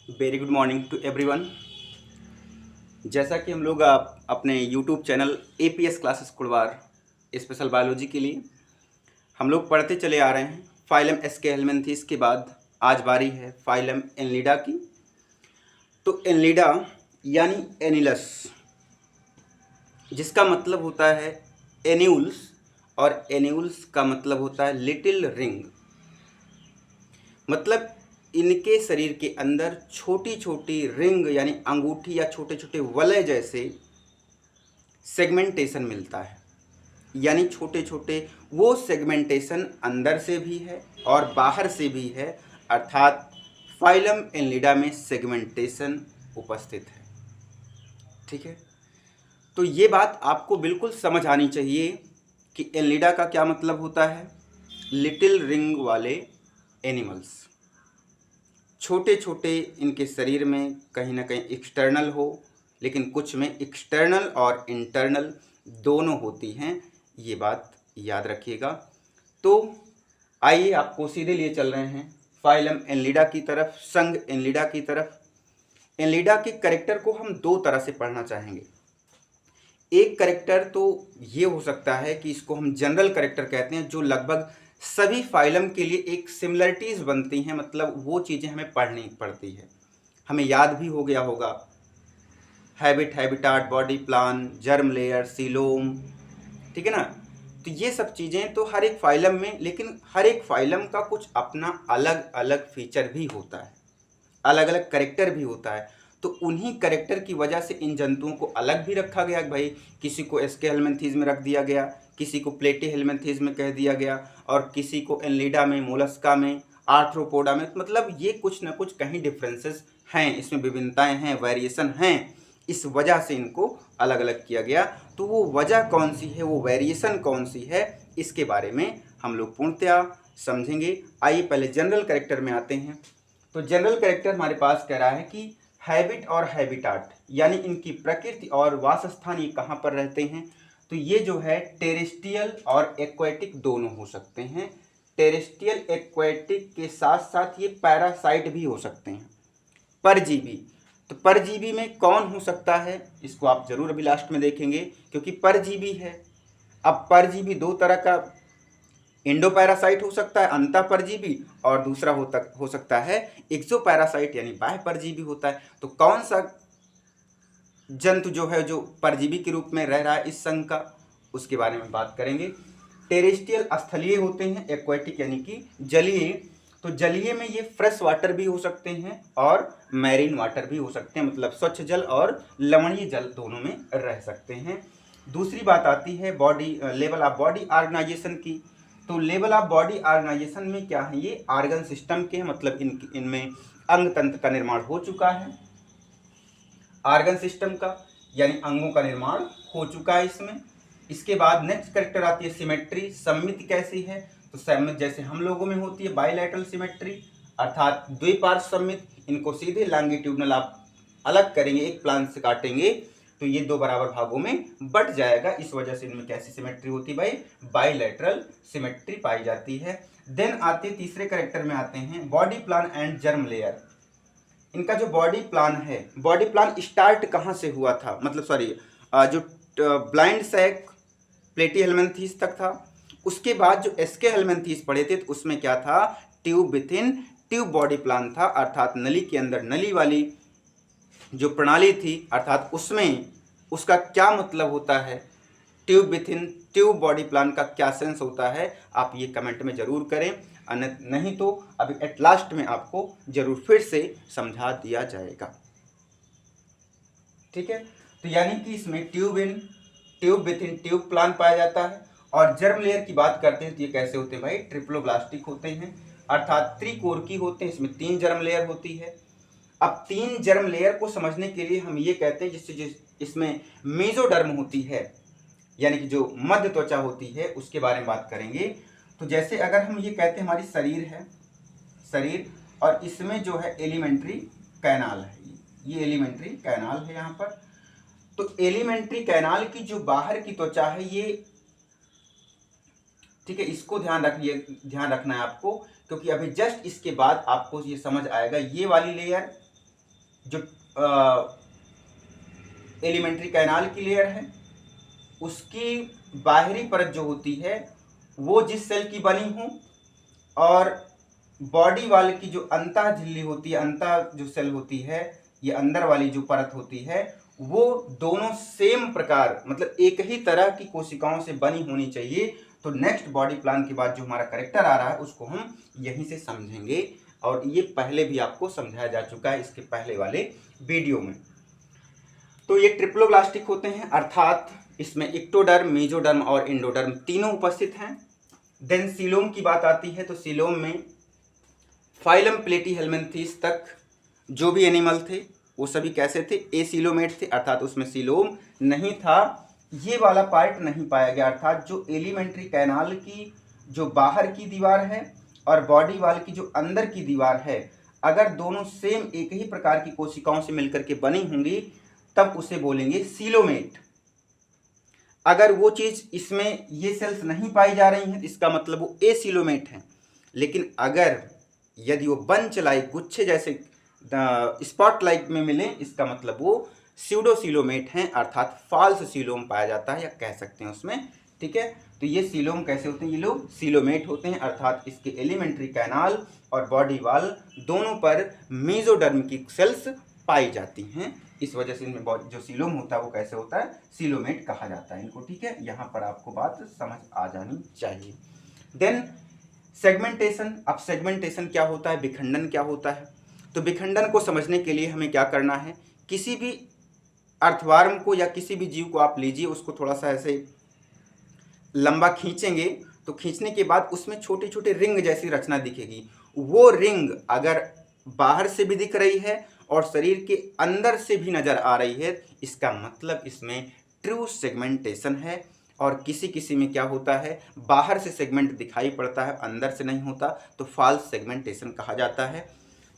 Very good morning to everyone. जैसा कि हम लोग अपने यूट्यूब चैनल एपीएस क्लासेस कुड़वार स्पेशल बायोलॉजी के लिए हम लोग पढ़ते चले आ रहे हैं। फाइलम एस्केहेलमिन्थीस के बाद आज बारी है फाइलम एनलिडा की। तो एनलिडा यानी एनिलस, जिसका मतलब होता है एन्यूल्स, और एन्यूल्स का मतलब होता है लिटिल रिंग। मतलब इनके शरीर के अंदर छोटी छोटी रिंग यानी अंगूठी या छोटे छोटे वलय जैसे सेगमेंटेशन मिलता है। यानी छोटे छोटे वो सेगमेंटेशन अंदर से भी है और बाहर से भी है, अर्थात फाइलम एनलिडा में सेगमेंटेशन उपस्थित है। ठीक है, तो ये बात आपको बिल्कुल समझ आनी चाहिए कि एनलिडा का क्या मतलब होता है। लिटिल रिंग वाले एनिमल्स, छोटे छोटे इनके शरीर में कहीं ना कहीं एक्सटर्नल हो, लेकिन कुछ में एक्सटर्नल और इंटरनल दोनों होती हैं, ये बात याद रखिएगा। तो आइए आपको सीधे लिए चल रहे हैं फाइलम एनलिडा की तरफ, संघ एनलिडा की तरफ। एनलिडा के कैरेक्टर को हम दो तरह से पढ़ना चाहेंगे। एक कैरेक्टर तो ये हो सकता है कि इसको हम जनरल कैरेक्टर कहते हैं, जो लगभग सभी फाइलम के लिए एक सिमिलरिटीज बनती हैं, मतलब वो चीज़ें हमें पढ़नी पड़ती है, हमें याद भी हो गया होगा। Habit, habitat, body plan, germ layer, coelom, ठीक है ना। तो ये सब चीज़ें तो हर एक फाइलम में, लेकिन हर एक फाइलम का कुछ अपना अलग अलग फीचर भी होता है, अलग अलग करेक्टर भी होता है। तो उन्हीं करेक्टर की वजह से इन जंतुओं को अलग भी रखा गया। भाई किसी को एस्केहेलमिन्थीस में रख दिया गया, किसी को प्लेटीहेलमिन्थीस में कह दिया गया, और किसी को एनलिडा में, मोलस्का में, आर्थ्रोपोडा में। मतलब ये कुछ ना कुछ कहीं डिफरेंसेस हैं, इसमें विभिन्नताएं हैं, वेरिएशन हैं, इस वजह से इनको अलग अलग किया गया। तो वो वजह कौन सी है, वो वेरिएशन कौन सी है, इसके बारे में हम लोग पूर्णतया समझेंगे। आइए पहले जनरल कैरेक्टर में आते हैं। तो जनरल कैरेक्टर हमारे पास कह रहा है कि हैबिट और हैबिटाट, यानी इनकी प्रकृति और वासस्थान, ये कहाँ पर रहते हैं। तो ये जो है टेरेस्ट्रियल और एक्वेटिक दोनों हो सकते हैं। टेरेस्ट्रियल एक्वेटिक के साथ साथ ये पैरासाइट भी हो सकते हैं, परजीवी। तो परजीवी में कौन हो सकता है, इसको आप जरूर अभी लास्ट में देखेंगे, क्योंकि परजीवी है। अब परजीवी दो तरह का, इंडो पैरासाइट हो सकता है अंतः परजीवी, और दूसरा हो सकता है एक्सो पैरासाइट यानी बाह्य परजीवी होता है। तो कौन सा जंतु जो है जो परजीवी के रूप में रह रहा है इस संघ का, उसके बारे में बात करेंगे। टेरेस्ट्रियल स्थलीय होते हैं, एक्वेटिक यानी कि जलीय। तो जलीय में ये फ्रेश वाटर भी हो सकते हैं और मैरीन वाटर भी हो सकते हैं, मतलब स्वच्छ जल और लवणीय जल दोनों में रह सकते हैं। दूसरी बात आती है body level of body organization की। तो लेवल ऑफ बॉडी ऑर्गेनाइजेशन में क्या है, ये ऑर्गन सिस्टम के, मतलब इनमें अंग तंत्र का निर्माण हो चुका है, ऑर्गन सिस्टम का यानी अंगों का निर्माण हो चुका है इसमें। इसके बाद नेक्स्ट कैरेक्टर आती है सिमेट्री। सममिति कैसी है, तो सममित जैसे हम लोगों में होती है बाइलैटरल सिमेट्री, अर्थात द्विपार्श्व सममित। इनको सीधे लॉन्गिट्यूडनल आप अलग करेंगे, एक प्लान से काटेंगे तो ये दो बराबर भागों में बट जाएगा, इस वजह से इनमें कैसी सिमेट्री होती है भाई, बाइलैटरल सिमेट्री पाई जाती है। देन आते तीसरे कैरेक्टर में आते हैं body plan and germ layer. इनका जो बॉडी प्लान है, बॉडी प्लान स्टार्ट कहाँ से हुआ था, मतलब सॉरी जो ब्लाइंड सैक प्लेटीहेलमिन्थीस तक था, उसके बाद जो एस्केहेलमिन्थीस पढ़े थे तो उसमें क्या था, tube with in tube body plan था, अर्थात नली के अंदर नली वाली जो प्रणाली थी, अर्थात उसमें उसका क्या मतलब होता है, tube with in tube body plan का क्या सेंस होता है, आप ये कमेंट में जरूर करें, नहीं तो अभी एट लास्ट में आपको जरूर फिर से समझा दिया जाएगा। ठीक है, तो यानी कि इसमें tube with in tube plan पाया जाता है। और जर्म लेयर की बात करते हैं तो ये कैसे होते हैं भाई, ट्रिप्लोब्लास्टिक होते हैं, अर्थात त्रिकोरकी होते हैं, इसमें 3 जर्म लेयर होती है। अब 3 जर्म लेयर को समझने के लिए हम ये कहते हैं जिससे इसमें मेसोडर्म होती है, यानी कि जो मध्य त्वचा होती है, उसके बारे में बात करेंगे। तो जैसे अगर हम ये कहते हैं हमारी शरीर है, शरीर, और इसमें जो है एलिमेंट्री कैनाल है, ये एलिमेंट्री कैनाल है यहाँ पर। तो एलिमेंट्री कैनाल की जो बाहर की त्वचा है ये, ठीक है, इसको ध्यान रखना है आपको, क्योंकि अभी जस्ट इसके बाद आपको ये समझ आएगा, ये वाली लेयर जो एलिमेंट्री कैनाल की लेयर है उसकी बाहरी परत जो होती है वो जिस सेल की बनी हो, और बॉडी वाल की जो अंतः झिल्ली होती है, अंतः जो सेल होती है, ये अंदर वाली जो परत होती है, वो दोनों सेम प्रकार मतलब एक ही तरह की कोशिकाओं से बनी होनी चाहिए। तो नेक्स्ट बॉडी प्लान के बाद जो हमारा करेक्टर आ रहा है उसको हम यहीं से समझेंगे, और ये पहले भी आपको समझाया जा चुका है इसके पहले वाले वीडियो में। तो ये ट्रिप्लोब्लास्टिक होते हैं, अर्थात इसमें इक्टोडर्म, मेसोडर्म और एंडोडर्म तीनों उपस्थित हैं। देन सीलोम की बात आती है, तो सीलोम में फाइलम प्लेटीहेल्मिन्थीस तक जो भी एनिमल थे वो सभी कैसे थे, एसीलोमेट थे, अर्थात उसमें सीलोम नहीं था। ये वाला पार्ट नहीं पाया गया, अर्थात जो एलिमेंट्री कैनाल की जो बाहर की दीवार है और बॉडी वाल की जो अंदर की दीवार है, अगर दोनों सेम एक ही प्रकार की कोशिकाओं से मिलकर के बनी होंगी तब उसे बोलेंगे सीलोमेट। अगर वो चीज़ इसमें ये सेल्स नहीं पाई जा रही हैं तो इसका मतलब वो एसीलोमेट है। लेकिन अगर यदि वो बंच लाइक, गुच्छे जैसे स्पॉट लाइक में मिले, इसका मतलब वो स्यूडोसीलोमेट हैं, अर्थात फाल्स सीलोम पाया जाता है या कह सकते हैं उसमें। ठीक है, तो ये सीलोम कैसे होते हैं, ये लोग सीलोमेट होते हैं, अर्थात इसके एलिमेंट्री कैनाल और बॉडी वाल दोनों पर मेसोडर्म की सेल्स पाई जाती हैं। इस वजह से इनमें जो सीलोम होता है वो कैसे होता है, सीलोमेट कहा जाता है इनको। ठीक है, यहाँ पर आपको बात समझ आ जानी चाहिए। Then segmentation. अब सेगमेंटेशन क्या होता है, विखंडन क्या होता है। तो विखंडन को समझने के लिए हमें क्या करना है, किसी भी अर्थवार्म को या किसी भी जीव को आप लीजिए, उसको थोड़ा सा ऐसे लंबा खींचेंगे तो खींचने के बाद उसमें छोटे छोटे रिंग जैसी रचना दिखेगी। वो रिंग अगर बाहर से भी दिख रही है और शरीर के अंदर से भी नजर आ रही है, इसका मतलब इसमें ट्रू सेगमेंटेशन है। और किसी किसी में क्या होता है, बाहर से सेगमेंट दिखाई पड़ता है, अंदर से नहीं होता, तो फॉल्स सेगमेंटेशन कहा जाता है।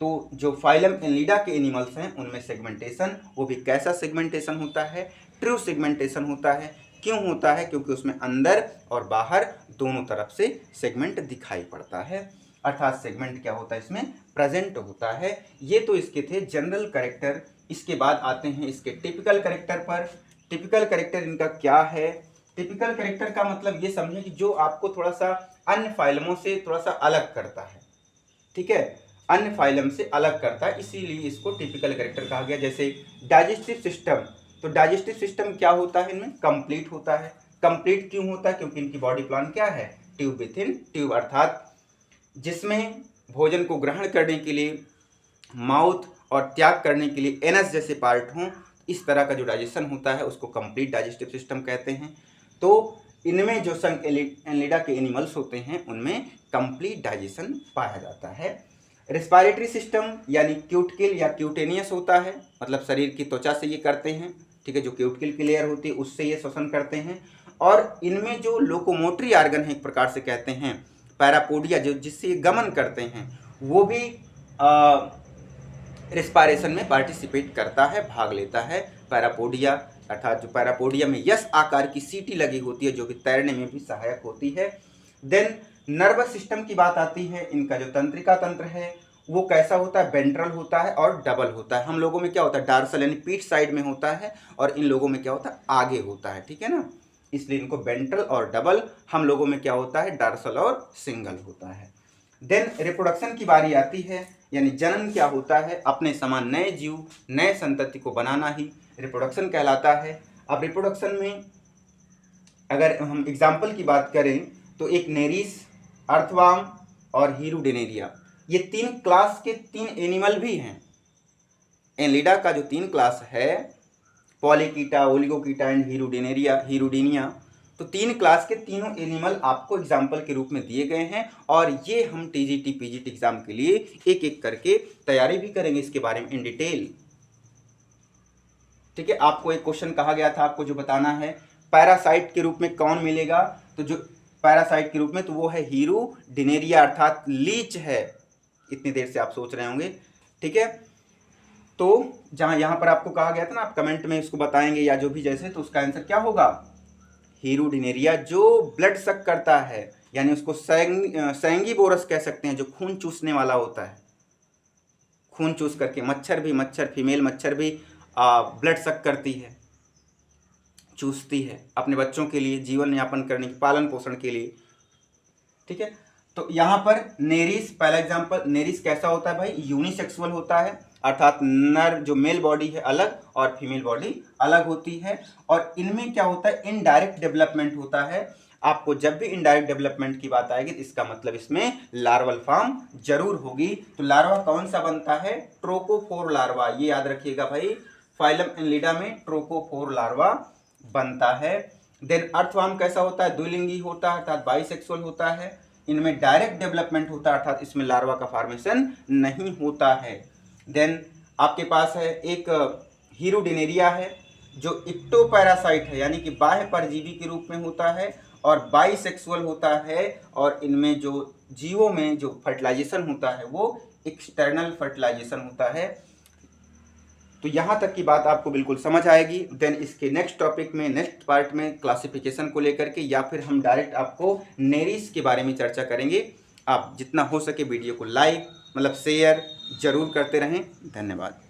तो जो फाइलम एनिलिडा के एनिमल्स हैं उनमें सेगमेंटेशन, वो भी कैसा सेगमेंटेशन होता है, ट्रू सेगमेंटेशन होता है। क्यों होता है, क्योंकि उसमें अंदर और बाहर दोनों तरफ से सेगमेंट दिखाई पड़ता है, अर्थात सेगमेंट क्या होता है, इसमें प्रेजेंट होता है। ये तो इसके थे जनरल कैरेक्टर। इसके बाद आते हैं इसके टिपिकल कैरेक्टर पर। टिपिकल कैरेक्टर इनका क्या है, टिपिकल कैरेक्टर का मतलब ये समझें कि जो आपको थोड़ा सा अन्य फाइलमों से थोड़ा सा अलग करता है। ठीक है, अन्य फाइलम से अलग करता है, इसीलिए इसको टिपिकल कैरेक्टर कहा गया। जैसे डाइजेस्टिव सिस्टम, तो डाइजेस्टिव सिस्टम क्या होता है, इनमें कंप्लीट होता है। कंप्लीट क्यों होता है, क्योंकि इनकी बॉडी प्लान क्या है, ट्यूब विथ इन ट्यूब, अर्थात जिसमें भोजन को ग्रहण करने के लिए माउथ और त्याग करने के लिए एनस जैसे पार्ट हों, इस तरह का जो डाइजेशन होता है उसको कंप्लीट डाइजेस्टिव सिस्टम कहते हैं। तो इनमें जो संघ एनिलिडा के एनिमल्स होते हैं उनमें कंप्लीट डाइजेशन पाया जाता है। रेस्पिरेटरी सिस्टम यानी क्यूटिकल या क्यूटेनियस होता है, मतलब शरीर की त्वचा से ये करते हैं। ठीक है, जो क्यूटिकल की लेयर होती है उससे ये श्वसन करते हैं। और इनमें जो लोकोमोटरी आर्गन है, एक प्रकार से कहते हैं पैरापोडिया, जो जिससे ये गमन करते हैं, वो भी रेस्पिरेशन में पार्टिसिपेट करता है, भाग लेता है। पैरापोडिया अर्थात जो पैरापोडिया में यस आकार की सीटी लगी होती है जो कि तैरने में भी सहायक होती है। देन नर्वस सिस्टम की बात आती है। इनका जो तंत्रिका तंत्र है वो कैसा होता है, वेंट्रल होता है और डबल होता है। हम लोगों में क्या होता है, डार्सल यानी पीठ साइड में होता है, और इन लोगों में क्या होता है, आगे होता है। ठीक है ना, इसलिए इनको वेंट्रल और डबल, हम लोगों में क्या होता है, डार्सल और सिंगल होता है। देन रिप्रोडक्शन की बारी आती है, यानी जन्म क्या होता है, अपने समान नए जीव, नए संतति को बनाना ही रिप्रोडक्शन कहलाता है। अब रिप्रोडक्शन में अगर हम एग्जाम्पल की बात करें तो एक नेरिस, अर्थवार्म और हीरोडेनेरिया, ये 3 क्लास के 3 एनिमल भी हैं। एनिलिडा का जो 3 क्लास है, पॉलीकीटा, ओलिगोकीटा एंड हीरोडेनिया, तो 3 क्लास के तीनों एनिमल आपको एग्जाम्पल के रूप में दिए गए हैं, और ये हम टीजीटी पीजीटी एग्जाम के लिए एक एक करके तैयारी भी करेंगे इसके बारे में इन डिटेल। ठीक है, आपको एक क्वेश्चन कहा गया था, आपको जो बताना है पैरासाइट के रूप में कौन मिलेगा, तो जो पैरासाइट के रूप में तो वो है हीरोडेनेरिया, अर्थात लीच है। इतनी देर से आप सोच रहे होंगे। ठीक है, तो जहां यहां पर आपको कहा गया था ना, आप कमेंट में इसको बताएंगे या जो भी जैसे, तो उसका आंसर क्या होगा, हीरोडेनेरिया, जो ब्लड सक करता है, यानी उसको सैंगी बोरस कह सकते हैं, जो खून चूसने वाला होता है। खून चूस करके। मच्छर फीमेल मच्छर भी ब्लड सक करती है, चूसती है अपने बच्चों के लिए, जीवन यापन करने के, पालन पोषण के लिए। ठीक है, तो यहाँ पर नेरिस, पहला एग्जांपल, नेरिस कैसा होता है भाई, यूनिसेक्सुअल होता है, अर्थात नर जो मेल बॉडी है अलग और फीमेल बॉडी अलग होती है। और इनमें क्या होता है, इनडायरेक्ट डेवलपमेंट होता है। आपको जब भी इनडायरेक्ट डेवलपमेंट की बात आएगी तो इसका मतलब इसमें लार्वल फॉर्म जरूर होगी। तो लार्वा कौन सा बनता है, ट्रोकोफोर लार्वा, ये याद रखिएगा भाई, फाइलम एनलिडा में ट्रोकोफोर लार्वा बनता है। देन अर्थवर्म कैसा होता है, द्विलिंगी होता है अर्थात बाइसेक्सुअल होता है। इनमें डायरेक्ट डेवलपमेंट होता है अर्थात इसमें लार्वा का फॉर्मेशन नहीं होता है। देन आपके पास है एक हीरोडिनेरिया है जो इक्टोपैरासाइट है, यानी कि बाह्य परजीवी के रूप में होता है और बाइसेक्सुअल होता है। और इनमें जो जीवों में जो फर्टिलाइजेशन होता है वो एक्सटर्नल फर्टिलाइजेशन होता है। तो यहाँ तक की बात आपको बिल्कुल समझ आएगी। देन इसके नेक्स्ट टॉपिक में, नेक्स्ट पार्ट में क्लासिफिकेशन को लेकर के या फिर हम डायरेक्ट आपको नेरिस के बारे में चर्चा करेंगे। आप जितना हो सके वीडियो को लाइक शेयर जरूर करते रहें। धन्यवाद।